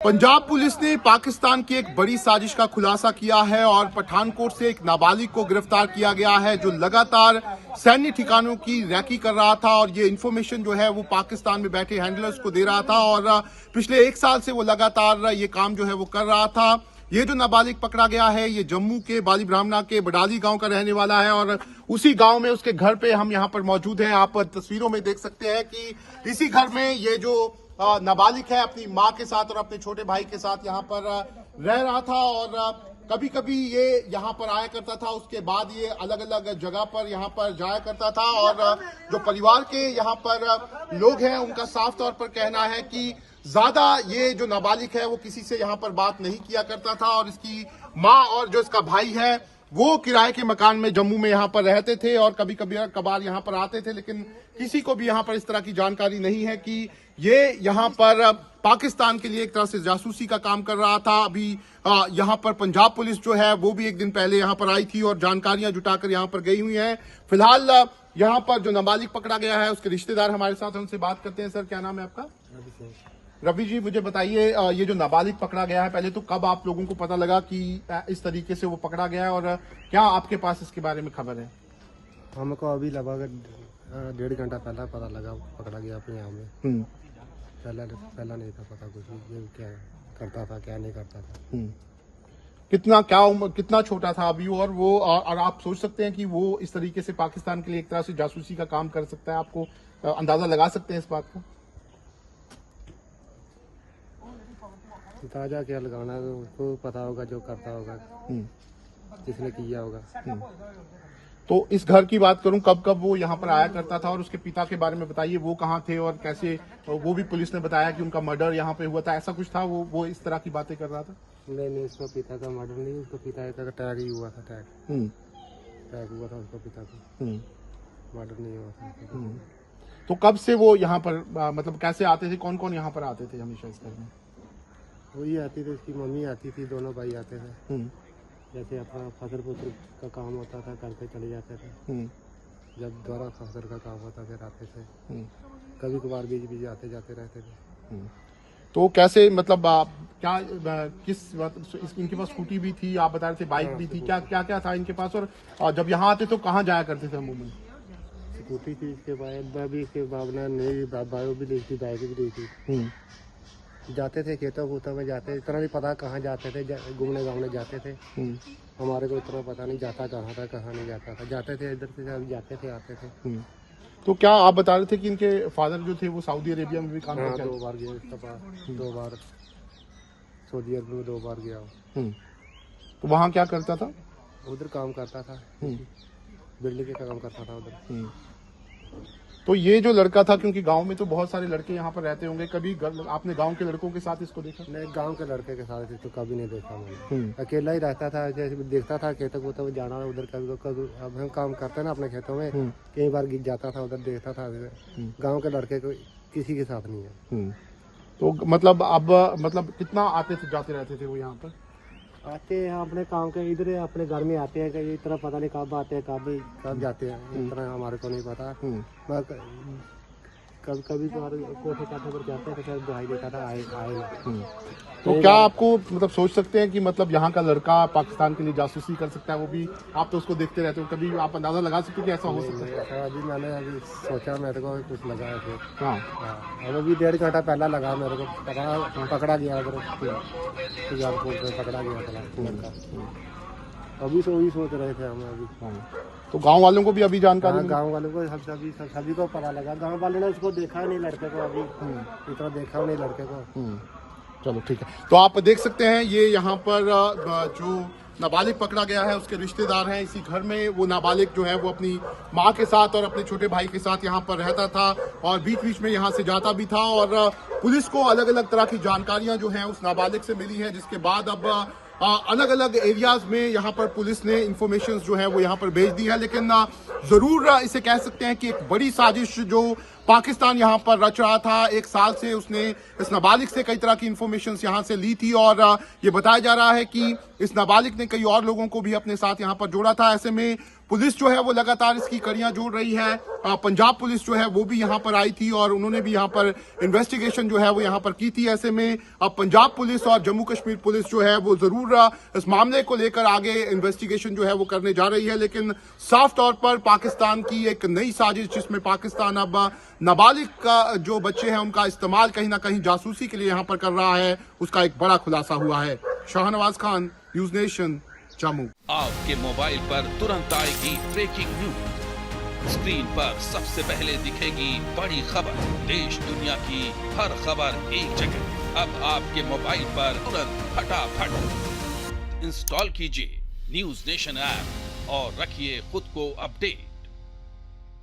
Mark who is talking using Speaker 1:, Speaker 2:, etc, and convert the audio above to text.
Speaker 1: Punjab police ने पाकिस्तान की एक बड़ी साजिश का खुलासा किया है और पठानकोट से एक नाबालिग को गिरफ्तार किया गया है जो लगातार सैन्य ठिकानों की रैकी कर रहा था और ये इन्फॉर्मेशन जो है वो पाकिस्तान में बैठे हैंडलर्स को दे रहा था और पिछले 1 साल से वो लगातार ये काम जो है वो कर रहा था। ये जो नाबालिग पकड़ा गया है ये जम्मू के बाली ब्राह्मणा के बडाली गांव का रहने वाला है और उसी गांव में उसके घर पे हम यहां पर मौजूद हैं। आप तस्वीरों में देख सकते हैं कि इसी घर में ये जो नाबालिग है अपनी माँ के साथ और अपने छोटे भाई के साथ यहाँ पर रह रहा था और कभी कभी ये यहाँ पर आया करता था। उसके बाद ये अलग अलग जगह पर यहाँ पर जाया करता था और जो परिवार के यहाँ पर लोग हैं उनका साफ तौर पर कहना है कि ज्यादा ये जो नाबालिग है वो किसी से यहाँ पर बात नहीं किया करता था और इसकी माँ और जो इसका भाई है वो किराए के मकान में जम्मू में यहाँ पर रहते थे और कभी कभी कभार यहाँ पर आते थे, लेकिन किसी को भी यहाँ पर इस तरह की जानकारी नहीं है कि ये यहाँ पर पाकिस्तान के लिए एक तरह से जासूसी का काम कर रहा था। अभी यहाँ पर पंजाब पुलिस जो है वो भी एक दिन पहले यहाँ पर आई थी और जानकारियां जुटाकर यहाँ पर गई हुई हैं। फिलहाल यहाँ पर जो नाबालिग पकड़ा गया है उसके रिश्तेदार हमारे साथ, उनसे बात करते हैं। सर क्या नाम है आपका? रवि जी, मुझे बताइए ये जो नाबालिग पकड़ा गया है पहले तो कब आप लोगों को पता लगा कि इस तरीके से वो पकड़ा गया है और क्या आपके पास इसके बारे में खबर है?
Speaker 2: हमको अभी लगभग 1.5 घंटा पहला पता लगा पकड़ा गया अपने यहाँ में। पहला नहीं था पता कुछ भी, ये क्या करता था क्या नहीं करता था।
Speaker 1: कितना छोटा था अभी और वो और आप सोच सकते हैं कि वो इस तरीके से पाकिस्तान के लिए एक तरह से जासूसी का काम कर सकता है? आपको अंदाजा लगा सकते हैं इस बात का?
Speaker 2: ताजा क्या लगाना, उसको पता होगा जो करता होगा, जिसने किया होगा।
Speaker 1: तो इस घर की बात करूं, कब कब वो यहाँ पर आया करता था और उसके पिता के बारे में बताइए, वो कहाँ थे और कैसे? वो भी पुलिस ने बताया कि उनका मर्डर यहाँ पे हुआ था, ऐसा कुछ था? वो इस तरह की बातें कर रहा था?
Speaker 2: नहीं, उसका पिता का मर्डर नहीं, उसका पिता का टैग ही हुआ था। टैग हुआ था उसका पिता का, मर्डर नहीं हुआ था।
Speaker 1: तो कब से वो यहाँ पर मतलब कैसे आते थे? कौन कौन यहाँ पर आते थे हमेशा इस घर में?
Speaker 2: वही आती थी, उसकी मम्मी आती थी, दोनों भाई आते थे। जैसे अपना फसल फुसल का काम होता था करके चले जाते थे। जब दोबारा फसल का काम होता फिर आते थे। कभी कभार बीच बीच आते जाते रहते थे।
Speaker 1: तो कैसे मतलब क्या किस इनके पास स्कूटी भी थी, आप बता रहे थे बाइक भी थी, क्या क्या क्या था इनके पास? और जब यहाँ आते तो कहाँ जाया करते थे अमूमन?
Speaker 2: स्कूटी थी, इसके बाद भी इसके बाबना नहीं बायो भी ली थी, बाइक भी ली थी। जाते थे खेतों खूतों में, जाते इतना नहीं पता कहाँ जाते थे, घूमने गाँवने जाते थे। हमारे को इतना पता नहीं जाता कहाँ था कहाँ नहीं जाता था। जाते थे इधर से जाते थे आते थे।
Speaker 1: तो क्या आप बता रहे थे कि इनके फादर जो थे वो सऊदी अरेबिया में भी काम करते थे?
Speaker 2: 2 बार गया इसका पास, 2 बार सऊदी अरब में 2 बार गया।
Speaker 1: तो वहाँ क्या करता था?
Speaker 2: उधर काम करता था, बिल्डिंग का काम करता था उधर।
Speaker 1: तो ये जो लड़का था, क्योंकि गांव में तो बहुत सारे लड़के यहाँ पर रहते होंगे, कभी आपने गांव के लड़कों के साथ इसको देखा?
Speaker 2: नहीं, गांव के लड़के के साथ तो कभी नहीं देखा मैंने। अकेला ही रहता था, जैसे देखता था खेतों को जाना उधर। कभी अब हम काम करते ना अपने खेतों में, कई बार गिर जाता था उधर, देखता था। गाँव के लड़के को किसी के साथ नहीं है।
Speaker 1: तो मतलब कितना आते थे जाते रहते थे वो यहाँ पर?
Speaker 2: आते हैं अपने काम के, इधर अपने घर में आते हैं, कहीं इतना पता नहीं कब आते हैं कब जाते हैं, इतना हमारे को नहीं पता। कभी कभी कोठे काठे पर जाते हैं तो फिर दुहाई देता था आए।
Speaker 1: तो क्या आपको मतलब सोच सकते हैं कि मतलब यहाँ का लड़का पाकिस्तान के लिए जासूसी कर सकता है? वो भी आप तो उसको देखते रहते हो, कभी आप अंदाजा लगा सकते हो कि ऐसा हो सकता है?
Speaker 2: अभी मैंने सोचा, मेरे को कुछ लगा है।
Speaker 1: हाँ,
Speaker 2: अभी 1.5 घंटा पहला लगा मेरे को, पकड़ा गया पकड़ा गया था। अभी तो वही सोच रहे थे हम अभी।
Speaker 1: तो गांव वालों को भी अभी जानकारी?
Speaker 2: गांव वालों को सभी को पता लगा। गांव वालों ने उसको देखा नहीं, लड़के को अभी इतना देखा नहीं लड़के को।
Speaker 1: चलो ठीक है। तो आप देख सकते हैं ये यहाँ पर जो नाबालिग पकड़ा गया है उसके रिश्तेदार हैं इसी घर में। वो नाबालिग जो है वो अपनी माँ के साथ और अपने छोटे भाई के साथ यहाँ पर रहता था और बीच बीच में यहाँ से जाता भी था और पुलिस को अलग अलग तरह की जानकारियां जो हैं उस नाबालिग से मिली है, जिसके बाद अब अलग अलग एरियाज में यहाँ पर पुलिस ने इंफॉर्मेशन जो है वो यहाँ पर भेज दी है। लेकिन जरूर इसे कह सकते हैं कि एक बड़ी साजिश जो पाकिस्तान यहाँ पर रच रहा था, 1 साल से उसने इस नाबालिग से कई तरह की इंफॉर्मेशन यहाँ से ली थी और ये बताया जा रहा है कि इस नाबालिग ने कई और लोगों को भी अपने साथ यहाँ पर जोड़ा था। ऐसे में पुलिस जो है वो लगातार इसकी कड़ियां जोड़ रही है। पंजाब पुलिस जो है वो भी यहाँ पर आई थी और उन्होंने भी यहाँ पर इन्वेस्टिगेशन जो है वो यहाँ पर की थी। ऐसे में अब पंजाब पुलिस और जम्मू कश्मीर पुलिस जो है वो जरूर इस मामले को लेकर आगे इन्वेस्टिगेशन जो है वो करने जा रही है, लेकिन साफ तौर पर पाकिस्तान की एक नई साजिश जिसमें पाकिस्तान अब नाबालिग का जो बच्चे हैं उनका इस्तेमाल कहीं ना कहीं जासूसी के लिए यहाँ पर कर रहा है, उसका एक बड़ा खुलासा हुआ है। Shahnawaz Khan, news nation, Jammu.
Speaker 3: आपके मोबाइल पर तुरंत आएगी ब्रेकिंग न्यूज। स्क्रीन पर सबसे पहले दिखेगी बड़ी खबर। देश दुनिया की हर खबर एक जगह। अब आपके मोबाइल पर तुरंत फटाफट इंस्टॉल कीजिए न्यूज नेशन ऐप और रखिए खुद को अपडेट।